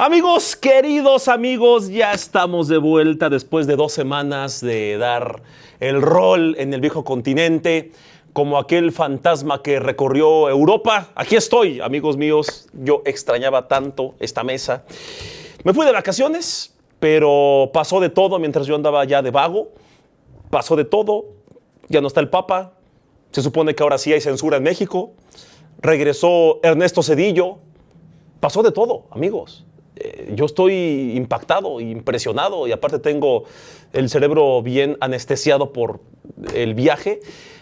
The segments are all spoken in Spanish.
Amigos, queridos amigos, ya estamos de vuelta después de 2 semanas de dar el rol en el viejo continente como aquel fantasma que recorrió Europa. Aquí estoy, amigos míos, yo extrañaba tanto esta mesa. Me fui de vacaciones, pero pasó de todo mientras yo andaba ya de vago. Pasó de todo, ya no está el Papa, se supone que ahora sí hay censura en México. Regresó Ernesto Zedillo, pasó de todo, amigos. Yo estoy impactado, impresionado y aparte tengo el cerebro bien anestesiado por el viaje,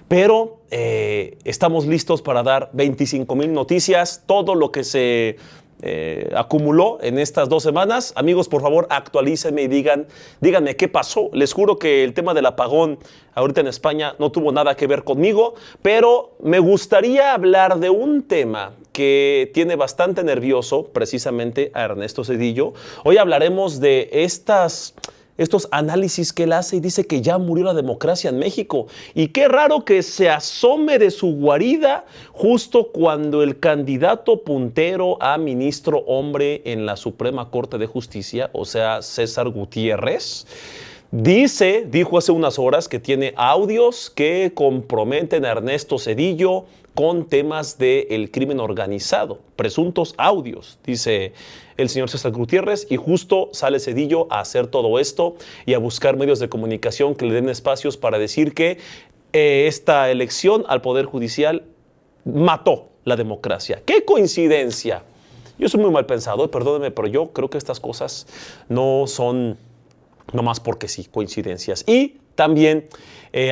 pero estamos listos para dar 25,000 noticias, todo lo que se acumuló en estas 2 semanas. Amigos, por favor, actualícenme y díganme qué pasó. Les juro que el tema del apagón ahorita en España no tuvo nada que ver conmigo, pero me gustaría hablar de un tema que tiene bastante nervioso precisamente a Ernesto Zedillo. Hoy hablaremos de estos análisis que él hace y dice que ya murió la democracia en México. Y qué raro que se asome de su guarida justo cuando el candidato puntero a ministro hombre en la Suprema Corte de Justicia, o sea, César Gutiérrez, dijo hace unas horas que tiene audios que comprometen a Ernesto Zedillo con temas del crimen organizado, presuntos audios, dice el señor César Gutiérrez, y justo sale Zedillo a hacer todo esto y a buscar medios de comunicación que le den espacios para decir que esta elección al Poder Judicial mató la democracia. ¡Qué coincidencia! Yo soy muy mal pensado, perdónenme, pero yo creo que estas cosas no son nomás porque sí, coincidencias. Y también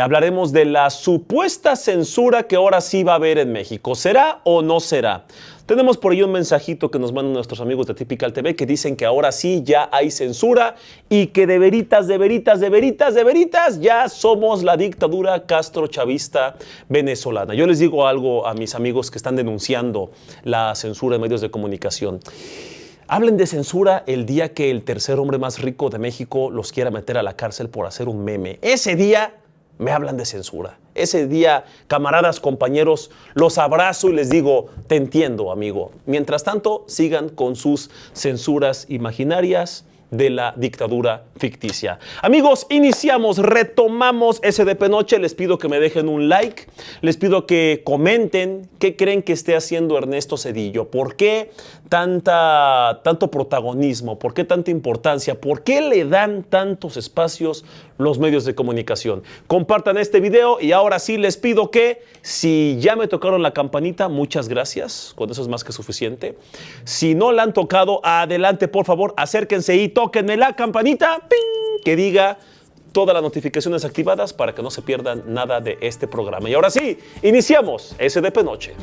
hablaremos de la supuesta censura que ahora sí va a haber en México. ¿Será o no será? Tenemos por ahí un mensajito que nos mandan nuestros amigos de Typical TV que dicen que ahora sí ya hay censura y que de veritas ya somos la dictadura castrochavista venezolana. Yo les digo algo a mis amigos que están denunciando la censura en medios de comunicación. Hablen de censura el día que el tercer hombre más rico de México los quiera meter a la cárcel por hacer un meme. Ese día me hablan de censura. Ese día, camaradas, compañeros, los abrazo y les digo, te entiendo, amigo. Mientras tanto, sigan con sus censuras imaginarias de la dictadura ficticia. Amigos, iniciamos, retomamos SDP Noche. Les pido que me dejen un like, les pido que comenten qué creen que esté haciendo Ernesto Zedillo, por qué tanto protagonismo, por qué tanta importancia, por qué le dan tantos espacios los medios de comunicación. Compartan este video y ahora sí les pido que si ya me tocaron la campanita, muchas gracias, con eso es más que suficiente. Si no la han tocado, adelante, por favor, acérquense y tóquenme la campanita, ¡ping!, que diga todas las notificaciones activadas para que no se pierdan nada de este programa. Y ahora sí, iniciamos SDP Noche.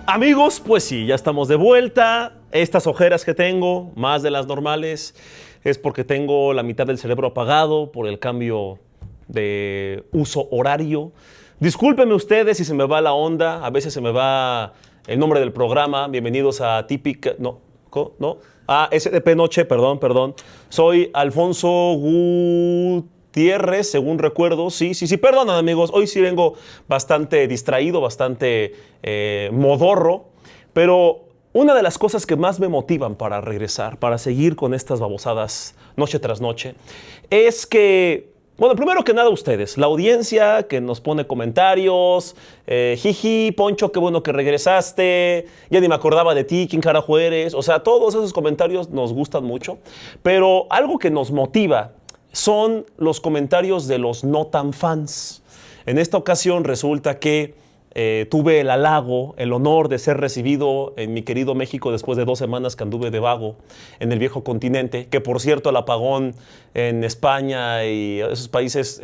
Amigos, pues sí, ya estamos de vuelta. Estas ojeras que tengo, más de las normales, es porque tengo la mitad del cerebro apagado por el cambio de uso horario. Discúlpenme ustedes si se me va la onda, a veces se me va el nombre del programa. Bienvenidos a SDP Noche, perdón. Soy Alfonso Gutiérrez, según recuerdo. Sí, perdonan, amigos. Hoy sí vengo bastante distraído, bastante modorro, pero una de las cosas que más me motivan para regresar, para seguir con estas babosadas noche tras noche, es que, bueno, primero que nada ustedes, la audiencia que nos pone comentarios, jiji, Poncho, qué bueno que regresaste, ya ni me acordaba de ti, quién carajo eres, o sea, todos esos comentarios nos gustan mucho, pero algo que nos motiva son los comentarios de los no tan fans. En esta ocasión resulta que tuve el halago, el honor de ser recibido en mi querido México después de 2 semanas que anduve de vago en el viejo continente, que por cierto el apagón en España y esos países,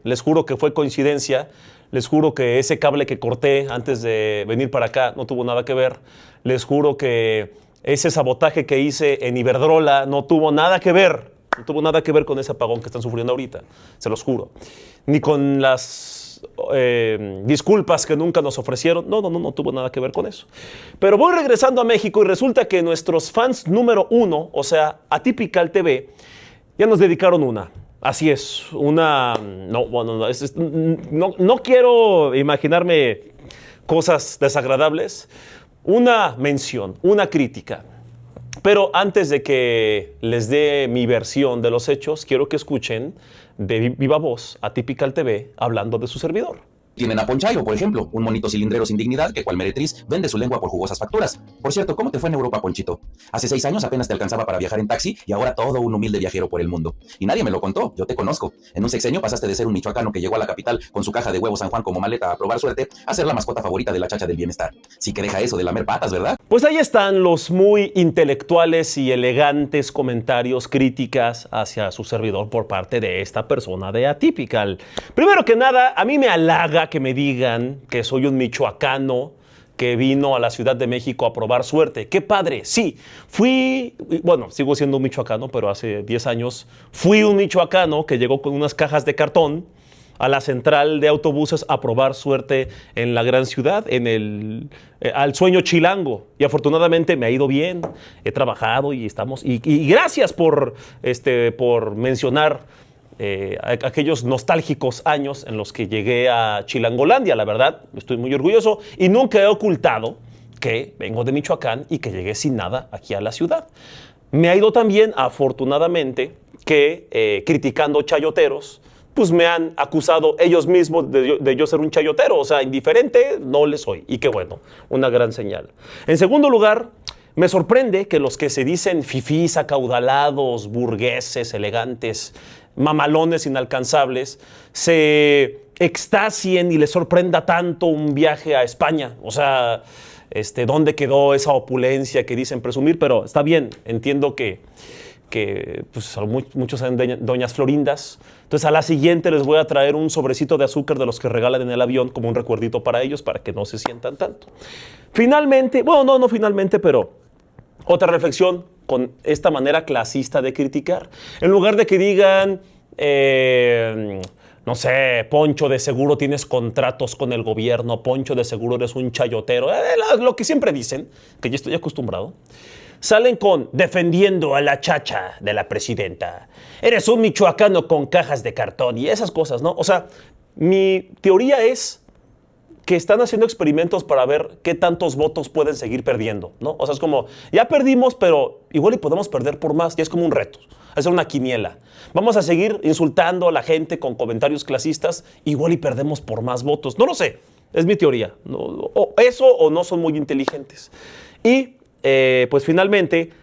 les juro que fue coincidencia, les juro que ese cable que corté antes de venir para acá no tuvo nada que ver, les juro que ese sabotaje que hice en Iberdrola no tuvo nada que ver. No tuvo nada que ver con ese apagón que están sufriendo ahorita, se los juro. Ni con las disculpas que nunca nos ofrecieron. No tuvo nada que ver con eso. Pero voy regresando a México y resulta que nuestros fans número 1, o sea, Atypical TV, ya nos dedicaron una. Así es, no, bueno, no, no quiero imaginarme cosas desagradables. Una mención, una crítica. Pero antes de que les dé mi versión de los hechos, quiero que escuchen de viva voz a Typical TV hablando de su servidor. Tienen a Ponchayo, por ejemplo, un monito cilindrero sin dignidad que cual meretriz vende su lengua por jugosas facturas. Por cierto, ¿cómo te fue en Europa, Ponchito? Hace 6 años apenas te alcanzaba para viajar en taxi y ahora todo un humilde viajero por el mundo. Y nadie me lo contó, yo te conozco. En un sexenio pasaste de ser un michoacano que llegó a la capital con su caja de huevos San Juan como maleta a probar suerte a ser la mascota favorita de la chacha del bienestar. Sí que deja eso de lamer patas, ¿verdad? Pues ahí están los muy intelectuales y elegantes comentarios, críticas hacia su servidor por parte de esta persona de Atypical. Primero que nada, a mí me halaga que me digan que soy un michoacano que vino a la Ciudad de México a probar suerte. ¡Qué padre! Sí, sigo siendo un michoacano, pero hace 10 años fui un michoacano que llegó con unas cajas de cartón a la central de autobuses a probar suerte en la gran ciudad, al sueño chilango. Y afortunadamente me ha ido bien, he trabajado y estamos. Y gracias por mencionar aquellos nostálgicos años en los que llegué a Chilangolandia. La verdad, estoy muy orgulloso y nunca he ocultado que vengo de Michoacán y que llegué sin nada aquí a la ciudad. Me ha ido también, afortunadamente, que criticando chayoteros, pues me han acusado ellos mismos de yo ser un chayotero. O sea, indiferente no le soy. Y qué bueno, una gran señal. En segundo lugar, me sorprende que los que se dicen fifís, acaudalados, burgueses, elegantes, mamalones inalcanzables, se extasien y les sorprenda tanto un viaje a España. O sea, ¿dónde quedó esa opulencia que dicen presumir? Pero está bien, entiendo que pues, muchos saben de doñas Florindas. Entonces a la siguiente les voy a traer un sobrecito de azúcar de los que regalan en el avión como un recuerdito para ellos, para que no se sientan tanto. Finalmente, no finalmente, pero otra reflexión con esta manera clasista de criticar. En lugar de que digan, no sé, Poncho, de seguro tienes contratos con el gobierno, Poncho, de seguro eres un chayotero, lo que siempre dicen, que ya estoy acostumbrado, salen con defendiendo a la chacha de la presidenta. Eres un michoacano con cajas de cartón y esas cosas, ¿no? O sea, mi teoría es que están haciendo experimentos para ver qué tantos votos pueden seguir perdiendo, ¿no? O sea, es como, ya perdimos, pero igual y podemos perder por más, y es como un reto, es una quiniela. Vamos a seguir insultando a la gente con comentarios clasistas, igual y perdemos por más votos. No lo sé, es mi teoría. O eso o no son muy inteligentes. Y, pues finalmente,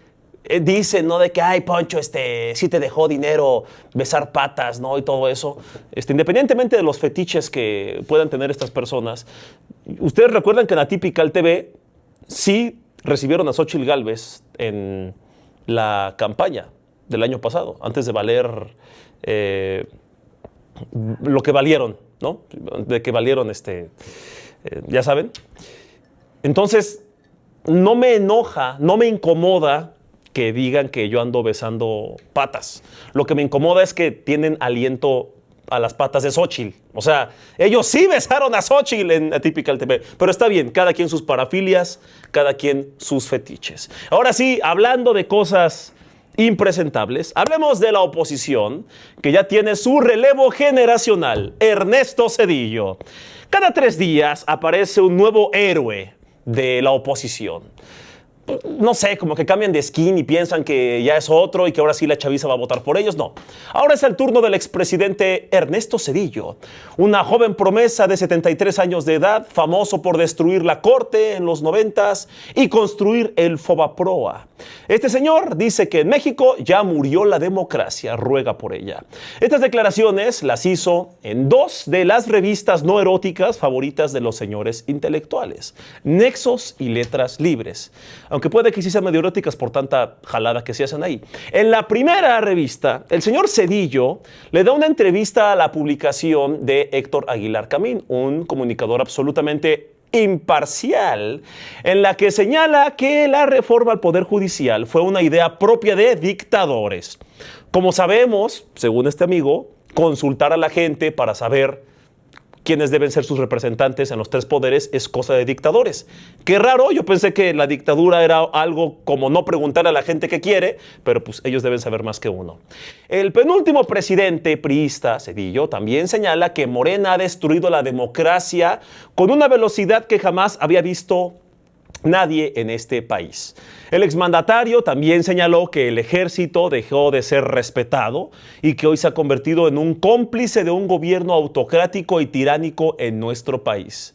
dicen, ¿no? De que, ay, Poncho, sí te dejó dinero, besar patas, ¿no? Y todo eso. Independientemente de los fetiches que puedan tener estas personas, ustedes recuerdan que en Atypical TV sí recibieron a Xóchitl Gálvez en la campaña del año pasado, antes de valer lo que valieron, ¿no? De que valieron, ya saben. Entonces, no me enoja, no me incomoda que digan que yo ando besando patas. Lo que me incomoda es que tienen aliento a las patas de Xóchitl. O sea, ellos sí besaron a Xóchitl en Atypical TV. Pero está bien, cada quien sus parafilias, cada quien sus fetiches. Ahora sí, hablando de cosas impresentables, hablemos de la oposición, que ya tiene su relevo generacional, Ernesto Zedillo. Cada 3 días aparece un nuevo héroe de la oposición. No sé, como que cambian de skin y piensan que ya es otro y que ahora sí la chaviza va a votar por ellos. No. Ahora es el turno del expresidente Ernesto Zedillo, una joven promesa de 73 años de edad, famoso por destruir la corte en los 90s y construir el Fobaproa. Este señor dice que en México ya murió la democracia, ruega por ella. Estas declaraciones las hizo en 2 de las revistas no eróticas favoritas de los señores intelectuales, Nexos y Letras Libres. Aunque puede que sí sean medio eróticas por tanta jalada que se hacen ahí. En la primera revista, el señor Zedillo le da una entrevista a la publicación de Héctor Aguilar Camín, un comunicador absolutamente imparcial, en la que señala que la reforma al Poder Judicial fue una idea propia de dictadores. Como sabemos, según este amigo, consultar a la gente para saber quiénes deben ser sus representantes en los tres poderes es cosa de dictadores. Qué raro, yo pensé que la dictadura era algo como no preguntar a la gente qué quiere, pero pues ellos deben saber más que uno. El penúltimo presidente priista, Zedillo, también señala que Morena ha destruido la democracia con una velocidad que jamás había visto nadie en este país. El exmandatario también señaló que el ejército dejó de ser respetado y que hoy se ha convertido en un cómplice de un gobierno autocrático y tiránico en nuestro país.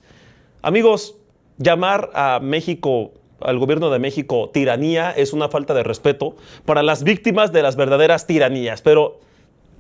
Amigos, llamar a México, al gobierno de México, tiranía es una falta de respeto para las víctimas de las verdaderas tiranías. Pero,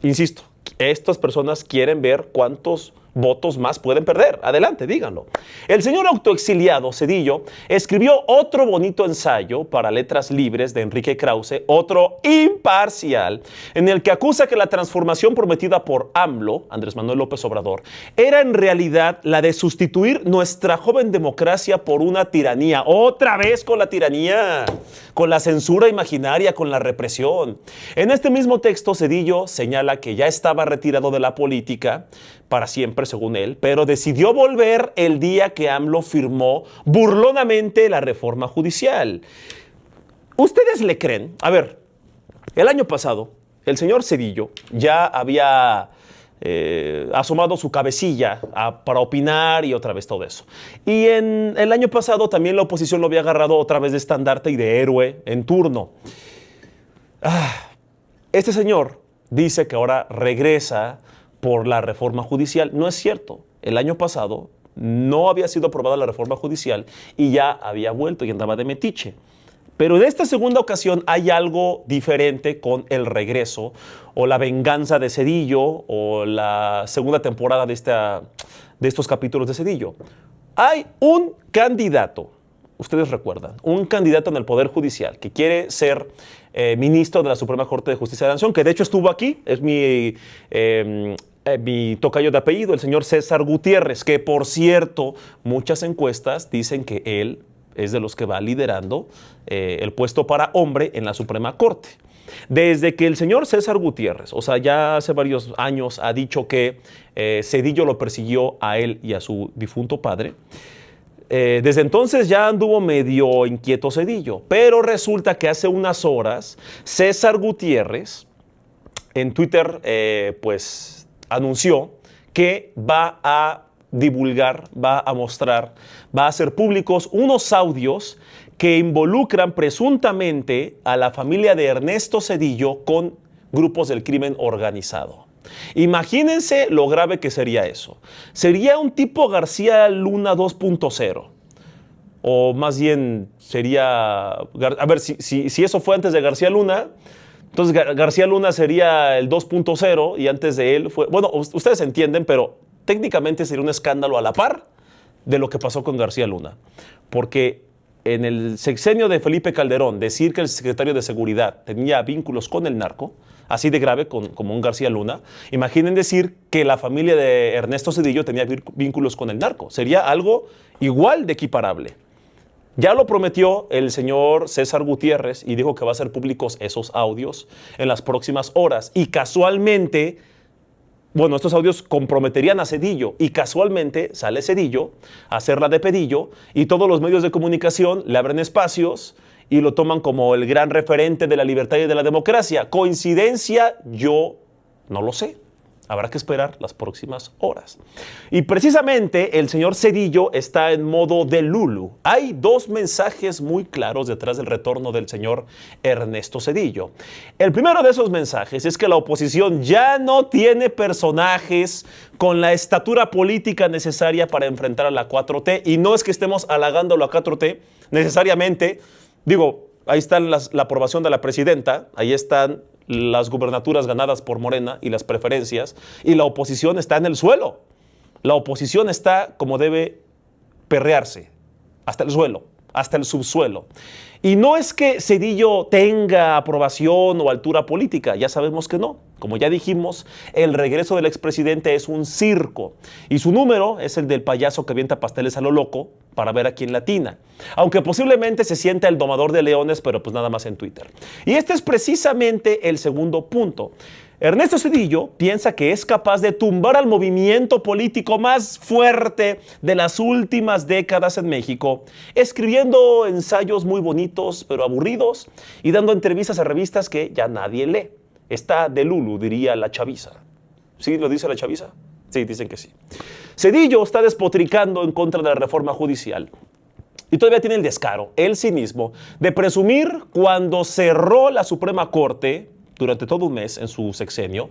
insisto, estas personas quieren ver cuántos votos más pueden perder. Adelante, díganlo. El señor autoexiliado Zedillo escribió otro bonito ensayo para Letras Libres de Enrique Krause, otro imparcial, en el que acusa que la transformación prometida por AMLO, Andrés Manuel López Obrador, era en realidad la de sustituir nuestra joven democracia por una tiranía. Otra vez con la tiranía, con la censura imaginaria, con la represión. En este mismo texto, Zedillo señala que ya estaba retirado de la política para siempre, según él, pero decidió volver el día que AMLO firmó burlonamente la reforma judicial. ¿Ustedes le creen? A ver, el año pasado, el señor Zedillo ya había asomado su cabecilla para opinar y otra vez todo eso. Y en el año pasado también la oposición lo había agarrado otra vez de estandarte y de héroe en turno. Este señor dice que ahora regresa por la reforma judicial. No es cierto. El año pasado no había sido aprobada la reforma judicial y ya había vuelto y andaba de metiche. Pero en esta segunda ocasión hay algo diferente con el regreso o la venganza de Zedillo o la segunda temporada de estos capítulos de Zedillo. Hay un candidato, ustedes recuerdan, un candidato en el Poder Judicial que quiere ser ministro de la Suprema Corte de Justicia de la Nación, que de hecho estuvo aquí, es mi tocayo de apellido, el señor César Gutiérrez, que por cierto, muchas encuestas dicen que él es de los que va liderando el puesto para hombre en la Suprema Corte. Desde que el señor César Gutiérrez, o sea, ya hace varios años ha dicho que Zedillo lo persiguió a él y a su difunto padre, desde entonces ya anduvo medio inquieto Zedillo, pero resulta que hace unas horas César Gutiérrez en Twitter pues anunció que va a divulgar, va a mostrar, va a hacer públicos unos audios que involucran presuntamente a la familia de Ernesto Zedillo con grupos del crimen organizado. Imagínense lo grave que sería eso. Sería un tipo García Luna 2.0. O más bien sería... A ver, si eso fue antes de García Luna, entonces García Luna sería el 2.0 y antes de él fue... Bueno, ustedes entienden, pero técnicamente sería un escándalo a la par de lo que pasó con García Luna. Porque en el sexenio de Felipe Calderón, decir que el secretario de Seguridad tenía vínculos con el narco, así de grave como un García Luna, imaginen decir que la familia de Ernesto Zedillo tenía vínculos con el narco. Sería algo igual de equiparable. Ya lo prometió el señor César Gutiérrez y dijo que va a hacer públicos esos audios en las próximas horas. Y casualmente, bueno, estos audios comprometerían a Zedillo y casualmente sale Zedillo a hacerla de pedillo y todos los medios de comunicación le abren espacios y lo toman como el gran referente de la libertad y de la democracia. ¿Coincidencia? Yo no lo sé. Habrá que esperar las próximas horas. Y precisamente el señor Zedillo está en modo de Lulu. Hay dos mensajes muy claros detrás del retorno del señor Ernesto Zedillo. El primero de esos mensajes es que la oposición ya no tiene personajes con la estatura política necesaria para enfrentar a la 4T. Y no es que estemos halagando a la 4T necesariamente. Digo, ahí está la aprobación de la presidenta, ahí están las gubernaturas ganadas por Morena y las preferencias, y la oposición está en el suelo. La oposición está como debe perrearse, hasta el suelo, hasta el subsuelo. Y no es que Zedillo tenga aprobación o altura política, ya sabemos que no. Como ya dijimos, el regreso del expresidente es un circo y su número es el del payaso que avienta pasteles a lo loco para ver a quién latina. Aunque posiblemente se sienta el domador de leones, pero pues nada más en Twitter. Y este es precisamente el segundo punto. Ernesto Zedillo piensa que es capaz de tumbar al movimiento político más fuerte de las últimas décadas en México, escribiendo ensayos muy bonitos pero aburridos y dando entrevistas a revistas que ya nadie lee. Está de Lulu, diría la chaviza. ¿Sí lo dice la chaviza? Sí, dicen que sí. Zedillo está despotricando en contra de la reforma judicial. Y todavía tiene el descaro, el cinismo, de presumir cuando cerró la Suprema Corte durante todo un mes en su sexenio.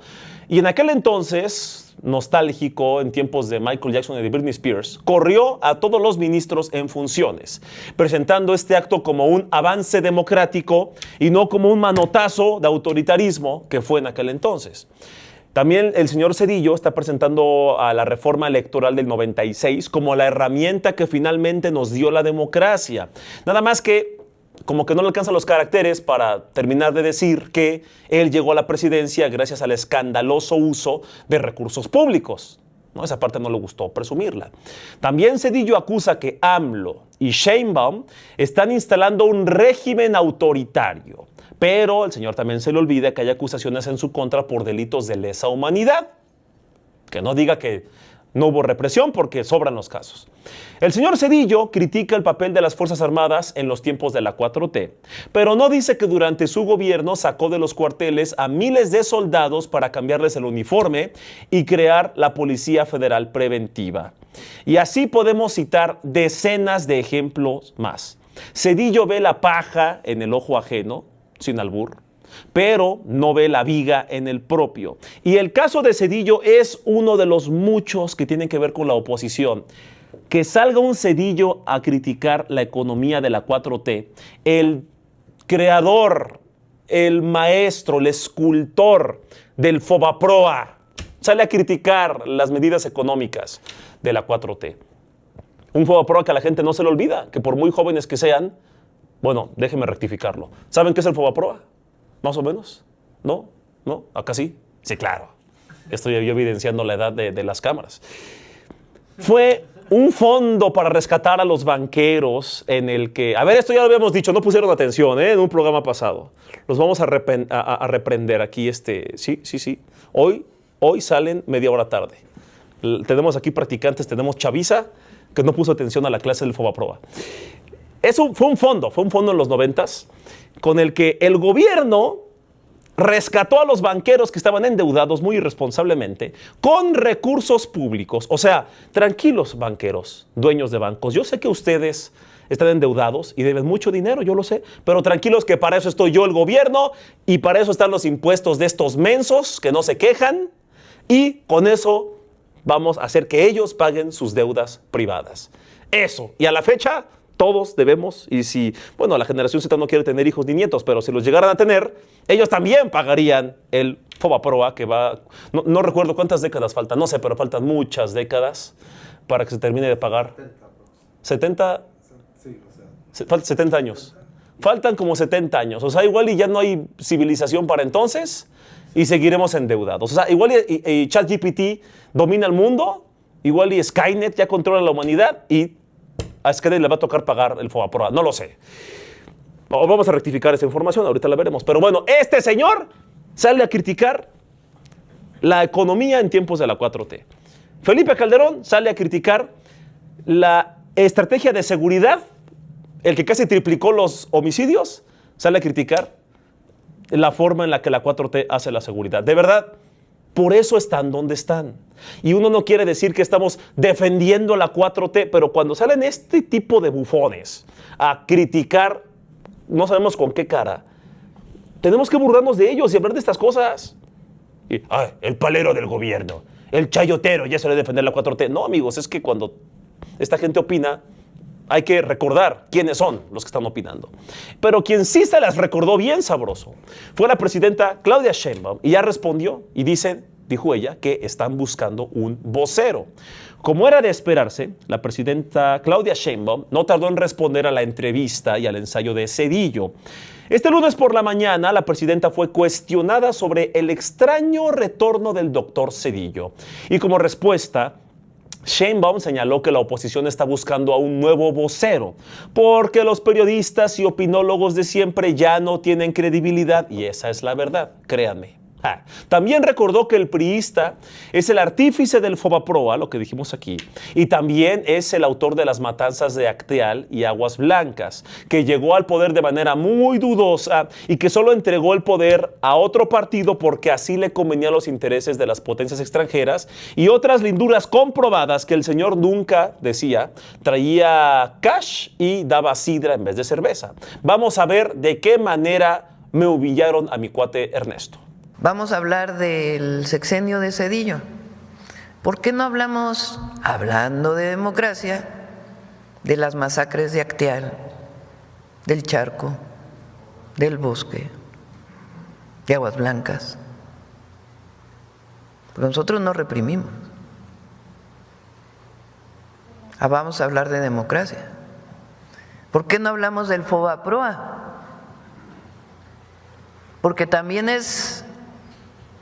Y en aquel entonces, nostálgico, en tiempos de Michael Jackson y de Britney Spears, corrió a todos los ministros en funciones, presentando este acto como un avance democrático y no como un manotazo de autoritarismo que fue en aquel entonces. También el señor Zedillo está presentando a la reforma electoral del 96 como la herramienta que finalmente nos dio la democracia. Nada más que como que no le alcanzan los caracteres para terminar de decir que él llegó a la presidencia gracias al escandaloso uso de recursos públicos. ¿No? Esa parte no le gustó presumirla. También Zedillo acusa que AMLO y Sheinbaum están instalando un régimen autoritario. Pero el señor también se le olvida que hay acusaciones en su contra por delitos de lesa humanidad. Que no diga que no hubo represión porque sobran los casos. El señor Zedillo critica el papel de las Fuerzas Armadas en los tiempos de la 4T, pero no dice que durante su gobierno sacó de los cuarteles a miles de soldados para cambiarles el uniforme y crear la Policía Federal Preventiva. Y así podemos citar decenas de ejemplos más. Zedillo ve la paja en el ojo ajeno, sin albur, pero no ve la viga en el propio. Y el caso de Zedillo es uno de los muchos que tienen que ver con la oposición. Que salga un Zedillo a criticar la economía de la 4T, el creador, el maestro, el escultor del Fobaproa, sale a criticar las medidas económicas de la 4T. Un Fobaproa que a la gente no se le olvida, que por muy jóvenes que sean, bueno, déjenme rectificarlo. ¿Saben qué es el Fobaproa? ¿Más o menos? ¿No? ¿No? ¿Acá sí? Sí, claro. Estoy yo evidenciando la edad de las cámaras. Fue un fondo para rescatar a los banqueros en el que... A ver, esto ya lo habíamos dicho, no pusieron atención en un programa pasado. Los vamos a reprender aquí. Sí. Hoy salen media hora tarde. Tenemos aquí practicantes, tenemos chaviza que no puso atención a la clase del Fobaproa. Eso fue un fondo en los 90s con el que el gobierno rescató a los banqueros que estaban endeudados muy irresponsablemente con recursos públicos. O sea, tranquilos banqueros, dueños de bancos. Yo sé que ustedes están endeudados y deben mucho dinero, yo lo sé, pero tranquilos que para eso estoy yo, el gobierno, y para eso están los impuestos de estos mensos que no se quejan, y con eso vamos a hacer que ellos paguen sus deudas privadas. Eso, y a la fecha todos debemos, y si, bueno, la generación Z no quiere tener hijos ni nietos, pero si los llegaran a tener, ellos también pagarían el Fobaproa, que va, no recuerdo cuántas décadas faltan, no sé, pero faltan muchas décadas para que se termine de pagar. 70, sí, o sea, faltan 70 años. Faltan como 70 años, o sea, igual y ya no hay civilización para entonces y seguiremos endeudados. O sea, igual y ChatGPT domina el mundo, igual y Skynet ya controla la humanidad y a Skynet le va a tocar pagar el Fobaproa, no lo sé. Vamos a rectificar esa información, ahorita la veremos. Pero bueno, este señor sale a criticar la economía en tiempos de la 4T. Felipe Calderón sale a criticar la estrategia de seguridad, el que casi triplicó los homicidios, sale a criticar la forma en la que la 4T hace la seguridad. De verdad, por eso están donde están. Y uno no quiere decir que estamos defendiendo la 4T, pero cuando salen este tipo de bufones a criticar, no sabemos con qué cara, tenemos que burlarnos de ellos y hablar de estas cosas. Y, el palero del gobierno, el chayotero, ya se le defender la 4T. No, amigos, es que cuando esta gente opina, hay que recordar quiénes son los que están opinando. Pero quien sí se las recordó bien sabroso fue la presidenta Claudia Sheinbaum, y ya respondió y dijo ella que están buscando un vocero. Como era de esperarse, la presidenta Claudia Sheinbaum no tardó en responder a la entrevista y al ensayo de Zedillo. Este lunes por la mañana, la presidenta fue cuestionada sobre el extraño retorno del doctor Zedillo. Y como respuesta, Sheinbaum señaló que la oposición está buscando a un nuevo vocero, porque los periodistas y opinólogos de siempre ya no tienen credibilidad, y esa es la verdad, créanme. También recordó que el priista es el artífice del Fobaproa, lo que dijimos aquí, y también es el autor de las matanzas de Acteal y Aguas Blancas, que llegó al poder de manera muy dudosa y que solo entregó el poder a otro partido porque así le convenía a los intereses de las potencias extranjeras, y otras linduras comprobadas que el señor nunca, decía, traía cash y daba sidra en vez de cerveza. Vamos a ver de qué manera me humillaron a mi cuate Ernesto. Vamos a hablar del sexenio de Zedillo. ¿Por qué no hablamos, hablando de democracia, de las masacres de Acteal, del Charco, del Bosque, de Aguas Blancas? Porque nosotros no reprimimos. Vamos a hablar de democracia. ¿Por qué no hablamos del Fobaproa? Porque también es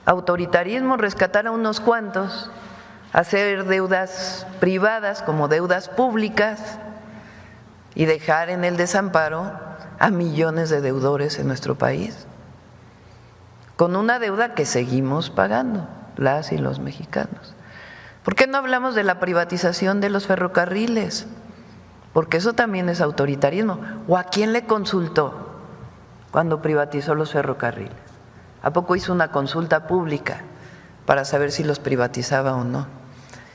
autoritarismo rescatar a unos cuantos, hacer deudas privadas como deudas públicas y dejar en el desamparo a millones de deudores en nuestro país, con una deuda que seguimos pagando, las y los mexicanos. ¿Por qué no hablamos de la privatización de los ferrocarriles? Porque eso también es autoritarismo. ¿O a quién le consultó cuando privatizó los ferrocarriles? ¿A poco hizo una consulta pública para saber si los privatizaba o no?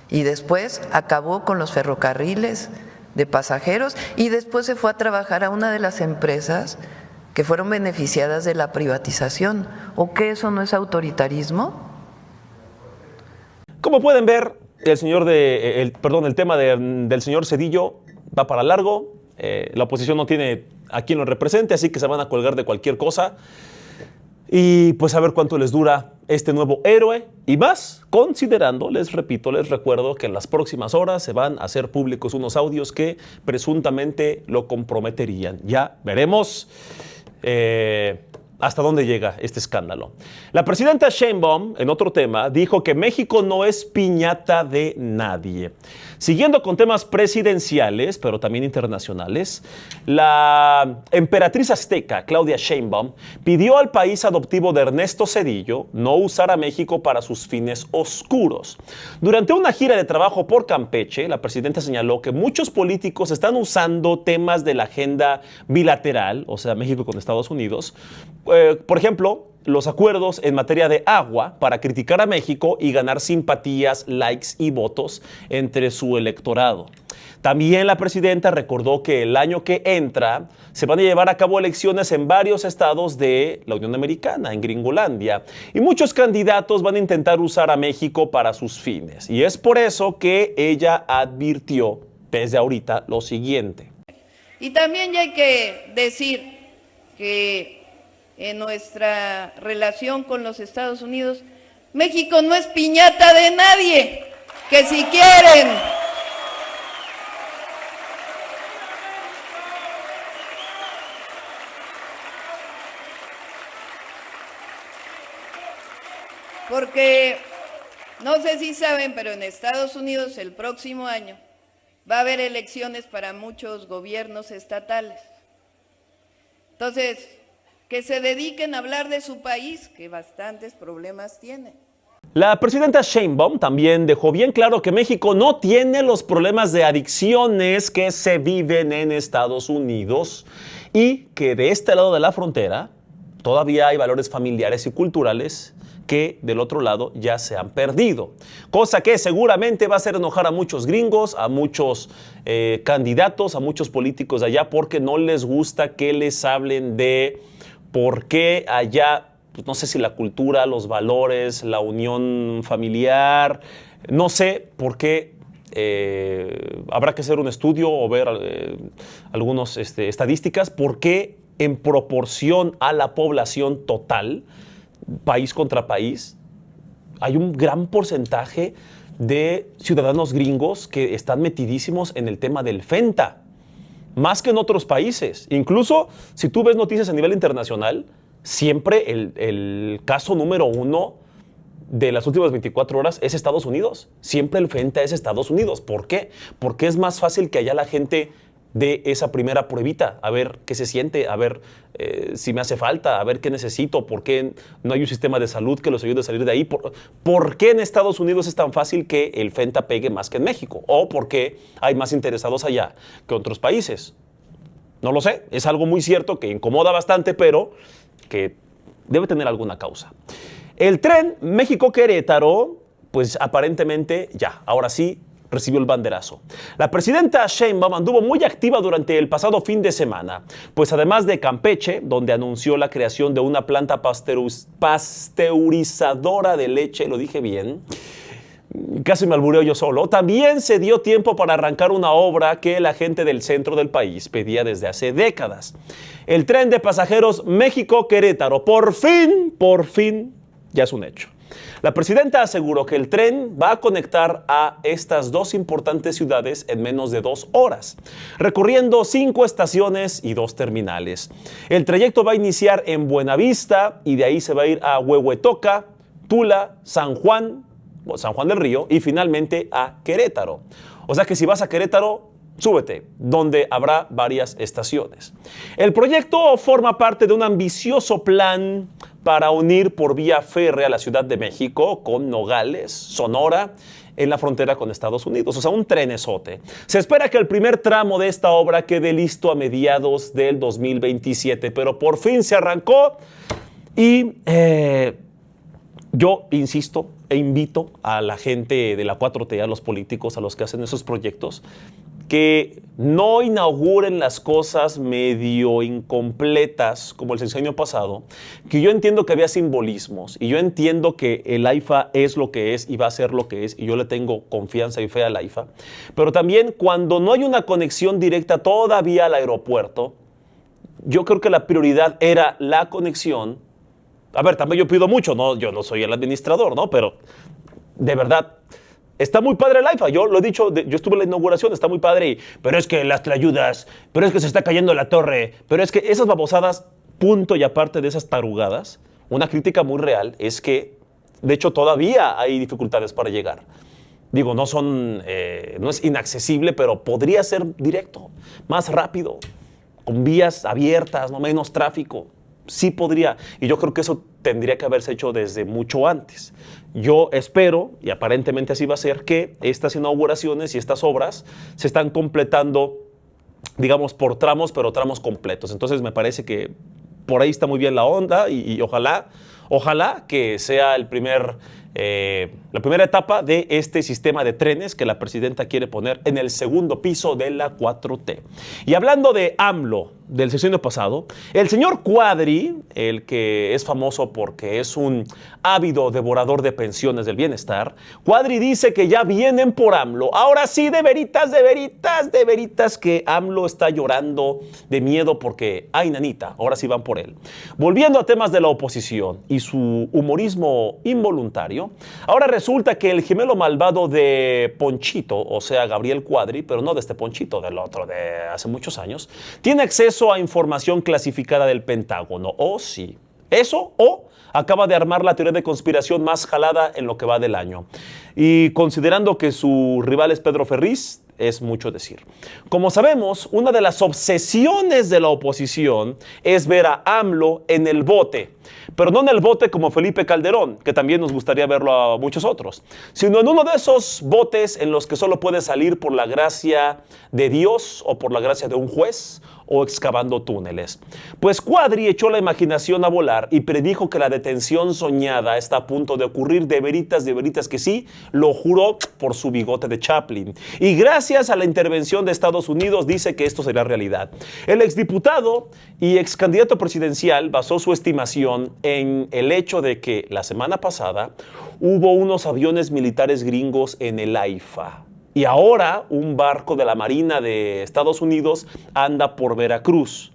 Y después acabó con los ferrocarriles de pasajeros y después se fue a trabajar a una de las empresas que fueron beneficiadas de la privatización. ¿O qué, eso no es autoritarismo? Como pueden ver, el tema del señor Zedillo va para largo. La oposición no tiene a quien lo represente, así que se van a colgar de cualquier cosa. Y pues a ver cuánto les dura este nuevo héroe y más, considerando, les recuerdo que en las próximas horas se van a hacer públicos unos audios que presuntamente lo comprometerían. Ya veremos hasta dónde llega este escándalo. La presidenta Sheinbaum, en otro tema, dijo que México no es piñata de nadie. Siguiendo con temas presidenciales, pero también internacionales, la emperatriz azteca, Claudia Sheinbaum, pidió al país adoptivo de Ernesto Zedillo no usar a México para sus fines oscuros. Durante una gira de trabajo por Campeche, la presidenta señaló que muchos políticos están usando temas de la agenda bilateral, o sea, México con Estados Unidos, por ejemplo, los acuerdos en materia de agua para criticar a México y ganar simpatías, likes y votos entre su electorado. También la presidenta recordó que el año que entra se van a llevar a cabo elecciones en varios estados de la Unión Americana, en Gringolandia, y muchos candidatos van a intentar usar a México para sus fines. Y es por eso que ella advirtió desde ahorita lo siguiente. Y también ya hay que decir que en nuestra relación con los Estados Unidos, México no es piñata de nadie, que si quieren porque no sé si saben, pero en Estados Unidos el próximo año va a haber elecciones para muchos gobiernos estatales. Entonces, que se dediquen a hablar de su país, que bastantes problemas tiene. La presidenta Sheinbaum también dejó bien claro que México no tiene los problemas de adicciones que se viven en Estados Unidos y que de este lado de la frontera todavía hay valores familiares y culturales que del otro lado ya se han perdido. Cosa que seguramente va a hacer enojar a muchos gringos, a muchos candidatos, a muchos políticos de allá, porque no les gusta que les hablen de por qué allá, pues no sé si la cultura, los valores, la unión familiar, no sé por qué. Habrá que hacer un estudio o ver algunas estadísticas, por qué en proporción a la población total, país contra país, hay un gran porcentaje de ciudadanos gringos que están metidísimos en el tema del Fenta, más que en otros países. Incluso si tú ves noticias a nivel internacional, siempre el caso número uno de las últimas 24 horas es Estados Unidos. Siempre el Fenta es Estados Unidos. ¿Por qué? Porque es más fácil que allá la gente de esa primera pruebita, a ver qué se siente, a ver si me hace falta, a ver qué necesito, por qué no hay un sistema de salud que los ayude a salir de ahí, por qué en Estados Unidos es tan fácil que el Fenta pegue más que en México, o por qué hay más interesados allá que en otros países. No lo sé, es algo muy cierto que incomoda bastante, pero que debe tener alguna causa. El tren México-Querétaro, pues aparentemente ya, ahora sí, recibió el banderazo. La presidenta Sheinbaum anduvo muy activa durante el pasado fin de semana, pues además de Campeche, donde anunció la creación de una planta pasteurizadora de leche, lo dije bien, casi me albureo yo solo, también se dio tiempo para arrancar una obra que la gente del centro del país pedía desde hace décadas. El tren de pasajeros México-Querétaro, por fin, ya es un hecho. La presidenta aseguró que el tren va a conectar a estas dos importantes ciudades en menos de 2 horas, recorriendo 5 estaciones y 2 terminales. El trayecto va a iniciar en Buenavista y de ahí se va a ir a Huehuetoca, Tula, San Juan del Río y finalmente a Querétaro. O sea que si vas a Querétaro, súbete, donde habrá varias estaciones. El proyecto forma parte de un ambicioso plan para unir por vía férrea la Ciudad de México con Nogales, Sonora, en la frontera con Estados Unidos. O sea, un trenesote. Se espera que el primer tramo de esta obra quede listo a mediados del 2027, pero por fin se arrancó y yo insisto e invito a la gente de la 4T, a los políticos, a los que hacen esos proyectos, que no inauguren las cosas medio incompletas como el sexenio pasado, que yo entiendo que había simbolismos y yo entiendo que el AIFA es lo que es y va a ser lo que es y yo le tengo confianza y fe al AIFA, pero también cuando no hay una conexión directa todavía al aeropuerto, yo creo que la prioridad era la conexión. A ver, también yo pido mucho, ¿no? Yo no soy el administrador, ¿no? Pero de verdad, está muy padre el AIFA, yo lo he dicho, yo estuve en la inauguración, está muy padre, pero es que las tlayudas, pero es que se está cayendo la torre, pero es que esas babosadas, punto y aparte de esas tarugadas, una crítica muy real es que, de hecho, todavía hay dificultades para llegar. Digo, no es inaccesible, pero podría ser directo, más rápido, con vías abiertas, no menos tráfico. Sí podría, y yo creo que eso tendría que haberse hecho desde mucho antes. Yo espero, y aparentemente así va a ser, que estas inauguraciones y estas obras se están completando, digamos, por tramos, pero tramos completos. Entonces me parece que por ahí está muy bien la onda y ojalá que sea la primera etapa de este sistema de trenes que la presidenta quiere poner en el segundo piso de la 4T. Y hablando de AMLO, del sexenio pasado, el señor Cuadri, el que es famoso porque es un ávido devorador de pensiones del bienestar, Cuadri dice que ya vienen por AMLO. Ahora sí, de veritas que AMLO está llorando de miedo porque, ay nanita, ahora sí van por él. Volviendo a temas de la oposición y su humorismo involuntario, ahora resulta que el gemelo malvado de Ponchito, o sea, Gabriel Cuadri, pero no de este Ponchito, del otro de hace muchos años, tiene acceso a información clasificada del Pentágono. ¿O sí? ¿Eso? ¿O acaba de armar la teoría de conspiración más jalada en lo que va del año? Y considerando que su rival es Pedro Ferriz, es mucho decir. Como sabemos, una de las obsesiones de la oposición es ver a AMLO en el bote, pero no en el bote como Felipe Calderón, que también nos gustaría verlo a muchos otros, sino en uno de esos botes en los que solo puede salir por la gracia de Dios o por la gracia de un juez o excavando túneles. Pues Cuadri echó la imaginación a volar y predijo que la detención soñada está a punto de ocurrir de veritas que sí, lo juró por su bigote de Chaplin. Y gracias a la intervención de Estados Unidos dice que esto será realidad. El exdiputado y excandidato presidencial basó su estimación en el hecho de que la semana pasada hubo unos aviones militares gringos en el AIFA. Y ahora un barco de la Marina de Estados Unidos anda por Veracruz.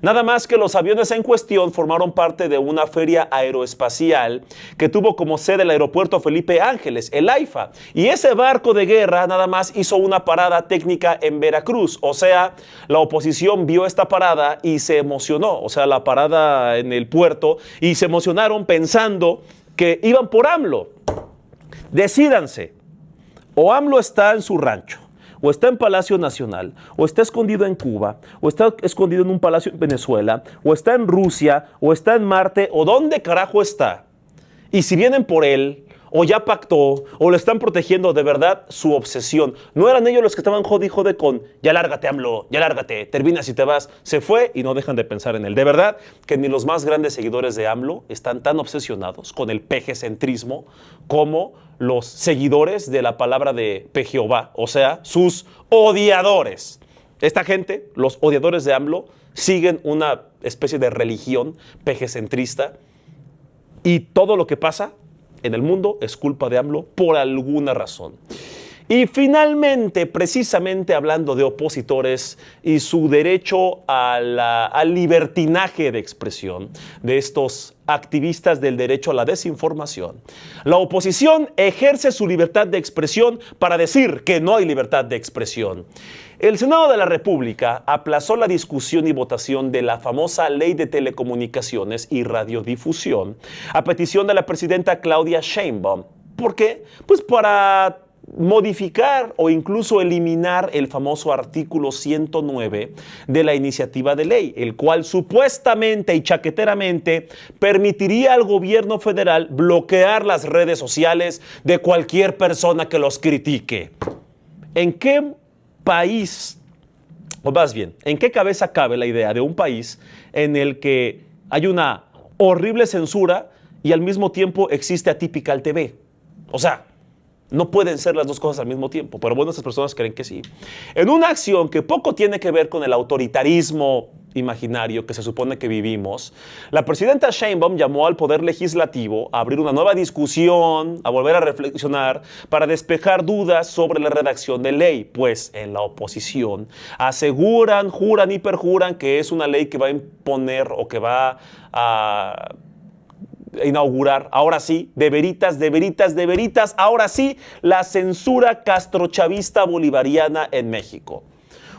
Nada más que los aviones en cuestión formaron parte de una feria aeroespacial que tuvo como sede el aeropuerto Felipe Ángeles, el AIFA. Y ese barco de guerra nada más hizo una parada técnica en Veracruz. O sea, la oposición vio esta parada y se emocionó. O sea, la parada en el puerto y se emocionaron pensando que iban por AMLO. Decídanse. O AMLO está en su rancho, o está en Palacio Nacional, o está escondido en Cuba, o está escondido en un palacio en Venezuela, o está en Rusia, o está en Marte, o dónde carajo está. Y si vienen por él, o ya pactó, o lo están protegiendo, de verdad, su obsesión. No eran ellos los que estaban jode con, ya lárgate, AMLO, ya lárgate, terminas y te vas. Se fue y no dejan de pensar en él. De verdad que ni los más grandes seguidores de AMLO están tan obsesionados con el pejecentrismo como los seguidores de la palabra de Pejehová, o sea, sus odiadores. Esta gente, los odiadores de AMLO, siguen una especie de religión pejecentrista y todo lo que pasa en el mundo es culpa de AMLO por alguna razón. Y finalmente, precisamente hablando de opositores y su derecho al libertinaje de expresión de estos activistas del derecho a la desinformación, la oposición ejerce su libertad de expresión para decir que no hay libertad de expresión. El Senado de la República aplazó la discusión y votación de la famosa Ley de Telecomunicaciones y Radiodifusión a petición de la presidenta Claudia Sheinbaum. ¿Por qué? Pues para modificar o incluso eliminar el famoso artículo 109 de la iniciativa de ley, el cual supuestamente y chaqueteramente permitiría al gobierno federal bloquear las redes sociales de cualquier persona que los critique. ¿En qué país, o más bien, en qué cabeza cabe la idea de un país en el que hay una horrible censura y al mismo tiempo existe Atypical TV? O sea, no pueden ser las dos cosas al mismo tiempo, pero bueno, estas personas creen que sí. En una acción que poco tiene que ver con el autoritarismo imaginario que se supone que vivimos, la presidenta Sheinbaum llamó al Poder Legislativo a abrir una nueva discusión, a volver a reflexionar para despejar dudas sobre la redacción de ley, pues en la oposición aseguran, juran y perjuran que es una ley que va a imponer o que va a inaugurar, ahora sí, de veritas, ahora sí, la censura castrochavista bolivariana en México.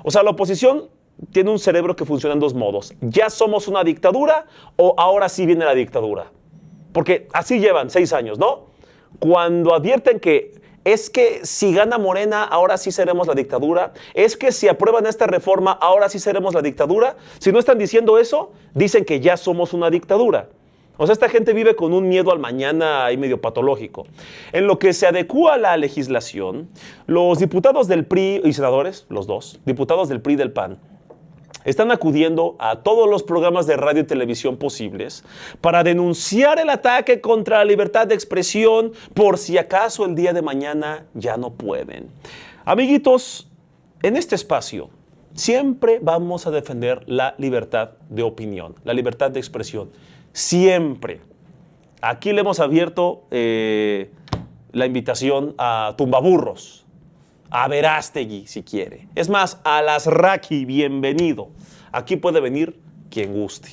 O sea, la oposición tiene un cerebro que funciona en dos modos. ¿Ya somos una dictadura o ahora sí viene la dictadura? Porque así llevan 6 años, ¿no? Cuando advierten que es que si gana Morena, ahora sí seremos la dictadura. Es que si aprueban esta reforma, ahora sí seremos la dictadura. Si no están diciendo eso, dicen que ya somos una dictadura. O sea, esta gente vive con un miedo al mañana ahí medio patológico. En lo que se adecúa a la legislación, los diputados del PRI y senadores, los dos, diputados del PRI y del PAN, están acudiendo a todos los programas de radio y televisión posibles para denunciar el ataque contra la libertad de expresión por si acaso el día de mañana ya no pueden. Amiguitos, en este espacio siempre vamos a defender la libertad de opinión, la libertad de expresión. Siempre. Aquí le hemos abierto la invitación a Tumbaburros, a Verástegui si quiere. Es más, a Lasraqui, bienvenido. Aquí puede venir quien guste.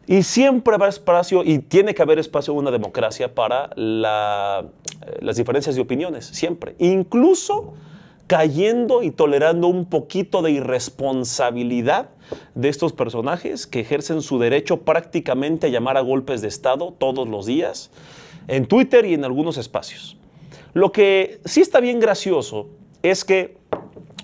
Y siempre habrá espacio, y tiene que haber espacio en una democracia para las diferencias de opiniones, siempre. Incluso cayendo y tolerando un poquito de irresponsabilidad de estos personajes que ejercen su derecho prácticamente a llamar a golpes de Estado todos los días, en Twitter y en algunos espacios. Lo que sí está bien gracioso es que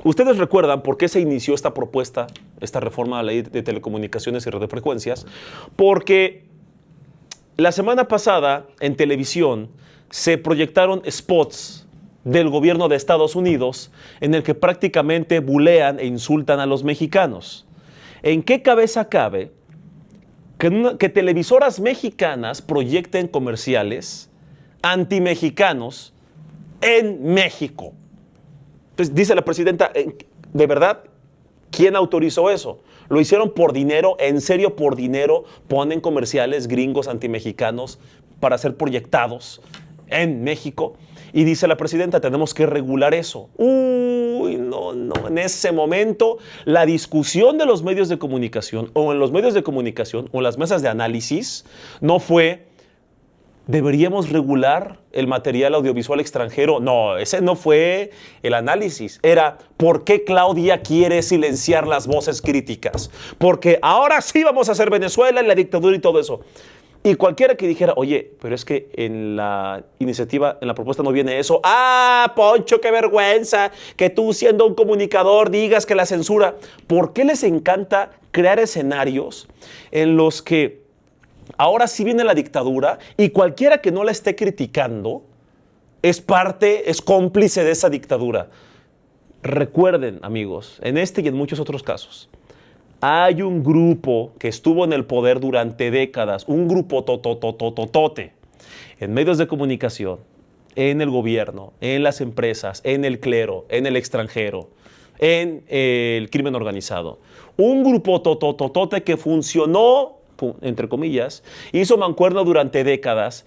ustedes recuerdan por qué se inició esta propuesta, esta reforma a la ley de telecomunicaciones y radiofrecuencias, porque la semana pasada en televisión se proyectaron spots del gobierno de Estados Unidos en el que prácticamente bulean e insultan a los mexicanos. ¿En qué cabeza cabe que televisoras mexicanas proyecten comerciales antimexicanos en México? Entonces dice la presidenta, ¿de verdad? ¿Quién autorizó eso? ¿Lo hicieron por dinero? ¿En serio por dinero ponen comerciales gringos antimexicanos para ser proyectados en México? Y dice la presidenta, tenemos que regular eso. Uy, no. En ese momento, la discusión de los medios de comunicación, o en los medios de comunicación, o en las mesas de análisis, no fue, ¿deberíamos regular el material audiovisual extranjero? No, ese no fue el análisis. Era, ¿por qué Claudia quiere silenciar las voces críticas? Porque ahora sí vamos a hacer Venezuela y la dictadura y todo eso. Y cualquiera que dijera, oye, pero es que en la iniciativa, en la propuesta no viene eso. ¡Ah, Poncho, qué vergüenza! Que tú, siendo un comunicador, digas que la censura. ¿Por qué les encanta crear escenarios en los que ahora sí viene la dictadura y cualquiera que no la esté criticando es parte, es cómplice de esa dictadura? Recuerden, amigos, en este y en muchos otros casos, hay un grupo que estuvo en el poder durante décadas, un grupo tototototote, en medios de comunicación, en el gobierno, en las empresas, en el clero, en el extranjero, en el crimen organizado. Un grupo totototote que funcionó, entre comillas, hizo mancuerna durante décadas.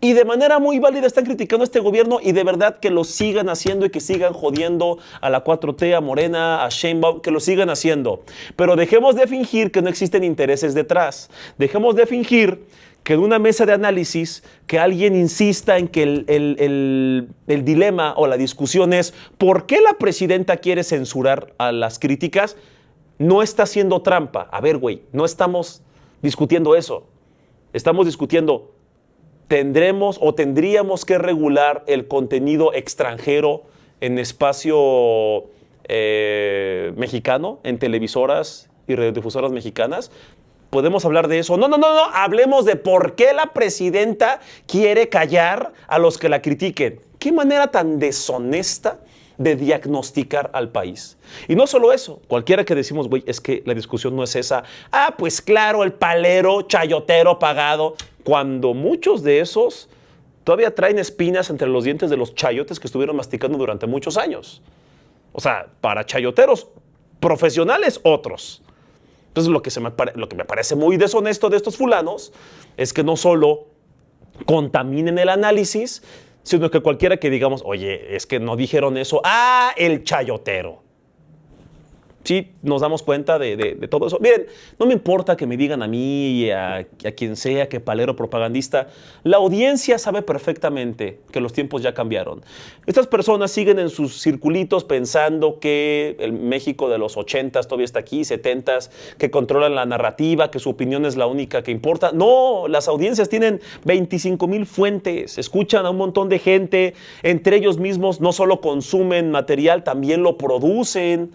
Y de manera muy válida están criticando a este gobierno y de verdad que lo sigan haciendo y que sigan jodiendo a la 4T, a Morena, a Sheinbaum, que lo sigan haciendo. Pero dejemos de fingir que no existen intereses detrás. Dejemos de fingir que en una mesa de análisis que alguien insista en que el dilema o la discusión es ¿por qué la presidenta quiere censurar a las críticas? No está haciendo trampa. A ver, güey, no estamos discutiendo eso. Estamos discutiendo tendremos o tendríamos que regular el contenido extranjero en espacio mexicano, en televisoras y radiodifusoras mexicanas. ¿Podemos hablar de eso? No, hablemos de por qué la presidenta quiere callar a los que la critiquen. ¿Qué manera tan deshonesta de diagnosticar al país? Y no solo eso, cualquiera que decimos, güey, es que la discusión no es esa. Ah, pues claro, el palero, chayotero pagado, cuando muchos de esos todavía traen espinas entre los dientes de los chayotes que estuvieron masticando durante muchos años. O sea, para chayoteros profesionales, otros. Entonces, lo que me parece muy deshonesto de estos fulanos es que no solo contaminen el análisis, sino que cualquiera que digamos, oye, es que no dijeron eso. ¡Ah, el chayotero! Sí, nos damos cuenta de todo eso. Miren, no me importa que me digan a mí y a quien sea que palero propagandista. La audiencia sabe perfectamente que los tiempos ya cambiaron. Estas personas siguen en sus circulitos pensando que el México de los 80s todavía está aquí, 70s, que controlan la narrativa, que su opinión es la única que importa. No, las audiencias tienen 25,000 fuentes, escuchan a un montón de gente, entre ellos mismos no solo consumen material, también lo producen.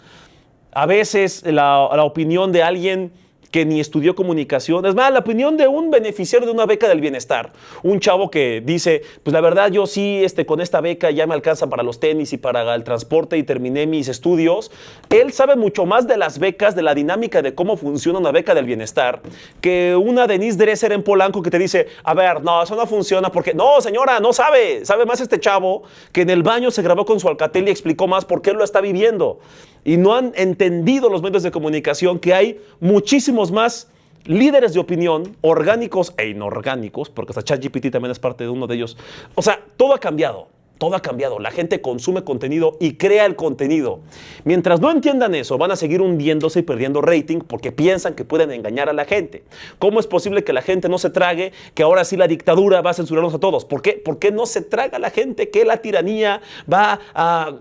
A veces la opinión de alguien que ni estudió comunicación, es más, la opinión de un beneficiario de una beca del bienestar, un chavo que dice, pues la verdad yo sí, con esta beca ya me alcanza para los tenis y para el transporte y terminé mis estudios. Él sabe mucho más de las becas, de la dinámica de cómo funciona una beca del bienestar, que una Denise Dresser en Polanco que te dice, a ver, no, eso no funciona porque, no señora, no sabe más este chavo que en el baño se grabó con su Alcatel y explicó más por qué lo está viviendo. Y no han entendido los medios de comunicación que hay muchísimos más líderes de opinión, orgánicos e inorgánicos, porque hasta ChatGPT también es parte de uno de ellos. O sea, todo ha cambiado. Todo ha cambiado. La gente consume contenido y crea el contenido. Mientras no entiendan eso, van a seguir hundiéndose y perdiendo rating porque piensan que pueden engañar a la gente. ¿Cómo es posible que la gente no se trague que ahora sí la dictadura va a censurarnos a todos? ¿Por qué? ¿Por qué no se traga la gente que la tiranía va a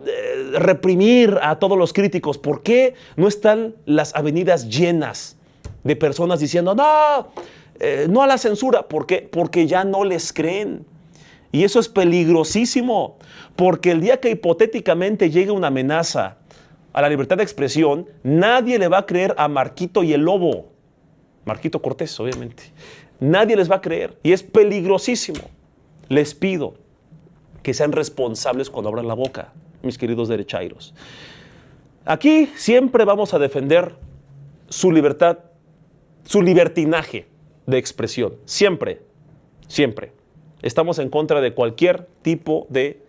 reprimir a todos los críticos? ¿Por qué no están las avenidas llenas de personas diciendo no a la censura? ¿Por qué? Porque ya no les creen. Y eso es peligrosísimo, porque el día que hipotéticamente llegue una amenaza a la libertad de expresión, nadie le va a creer a Marquito y el Lobo. Marquito Cortés, obviamente. Nadie les va a creer y es peligrosísimo. Les pido que sean responsables cuando abran la boca, mis queridos derechairos. Aquí siempre vamos a defender su libertad, su libertinaje de expresión. Siempre, siempre. Estamos en contra de cualquier tipo de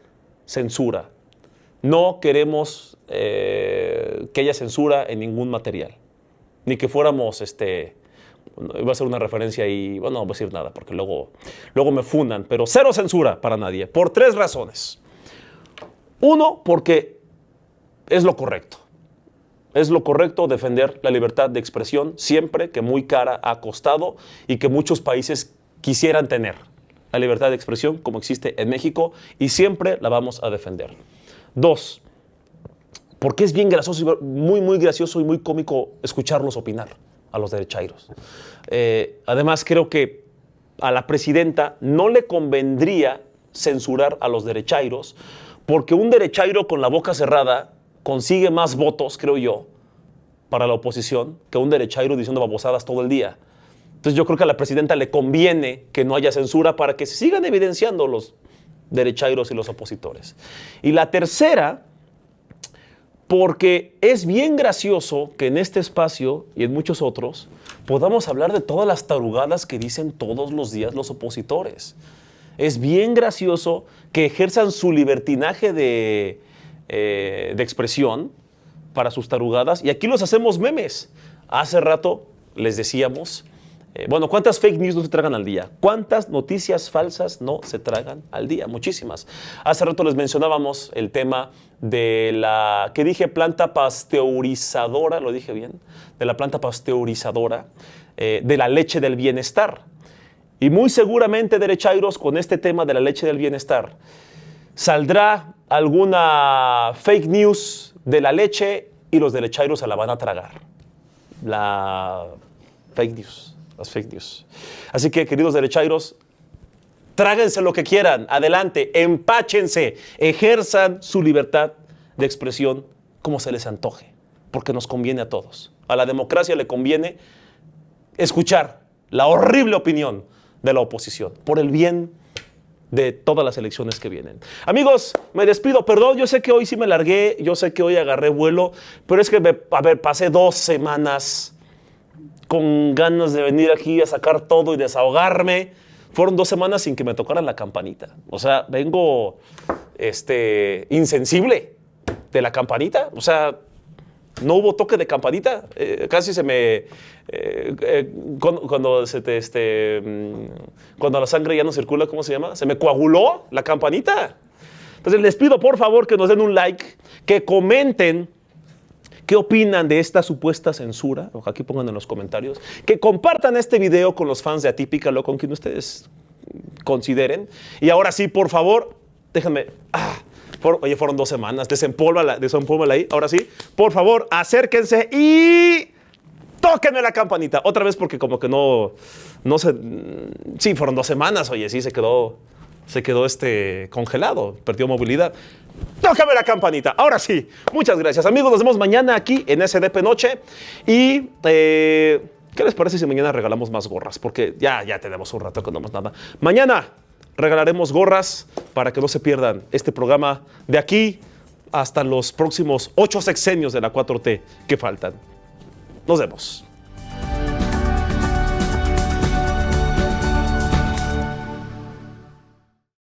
censura. No queremos que haya censura en ningún material. Ni que fuéramos, iba a ser una referencia y, bueno, no voy a decir nada porque luego me fundan, pero cero censura para nadie, por 3 razones. 1, porque es lo correcto. Es lo correcto defender la libertad de expresión siempre, que muy cara ha costado y que muchos países quisieran tener. La libertad de expresión como existe en México y siempre la vamos a defender. 2, porque es bien gracioso, muy gracioso y muy cómico escucharlos opinar a los derechairos. Además, creo que a la presidenta no le convendría censurar a los derechairos, porque un derechairo con la boca cerrada consigue más votos, creo yo, para la oposición que un derechairo diciendo babosadas todo el día. Entonces yo creo que a la presidenta le conviene que no haya censura para que se sigan evidenciando los derechairos y los opositores. Y la tercera, porque es bien gracioso que en este espacio y en muchos otros podamos hablar de todas las tarugadas que dicen todos los días los opositores. Es bien gracioso que ejerzan su libertinaje de expresión para sus tarugadas, y aquí los hacemos memes. Hace rato les decíamos, bueno, ¿cuántas fake news no se tragan al día? ¿Cuántas noticias falsas no se tragan al día? Muchísimas. Hace rato les mencionábamos el tema de la, ¿qué dije? Planta pasteurizadora, ¿lo dije bien? De la planta pasteurizadora de la leche del bienestar. Y muy seguramente, derechairos, con este tema de la leche del bienestar, saldrá alguna fake news de la leche y los derechairos se la van a tragar. La fake news. Las fake news. Así que, queridos derechairos, tráguense lo que quieran, adelante, empáchense, ejerzan su libertad de expresión como se les antoje, porque nos conviene a todos. A la democracia le conviene escuchar la horrible opinión de la oposición, por el bien de todas las elecciones que vienen. Amigos, me despido, perdón, yo sé que hoy sí me largué, yo sé que hoy agarré vuelo, pero es que, pasé 2 semanas con ganas de venir aquí a sacar todo y desahogarme. Fueron 2 semanas sin que me tocaran la campanita. O sea, vengo insensible de la campanita. O sea, no hubo toque de campanita. Casi se me... cuando la sangre ya no circula, ¿cómo se llama? Se me coaguló la campanita. Entonces les pido por favor que nos den un like, que comenten ¿qué opinan de esta supuesta censura? Aquí pongan en los comentarios. Que compartan este video con los fans de Atípica, con quien ustedes consideren. Y ahora sí, por favor, déjenme... oye, fueron 2 semanas. Desempólvala ahí. Ahora sí, por favor, acérquense y tóquenme la campanita. Otra vez porque como que no se... Sí, fueron 2 semanas. Oye, sí, se quedó congelado. Perdió movilidad. Tócame la campanita. Ahora sí. Muchas gracias, amigos. Nos vemos mañana aquí en SDP Noche. Y ¿qué les parece si mañana regalamos más gorras? Porque ya tenemos un rato que no más nada. Mañana regalaremos gorras para que no se pierdan este programa de aquí hasta los próximos 8 sexenios de la 4T que faltan. Nos vemos.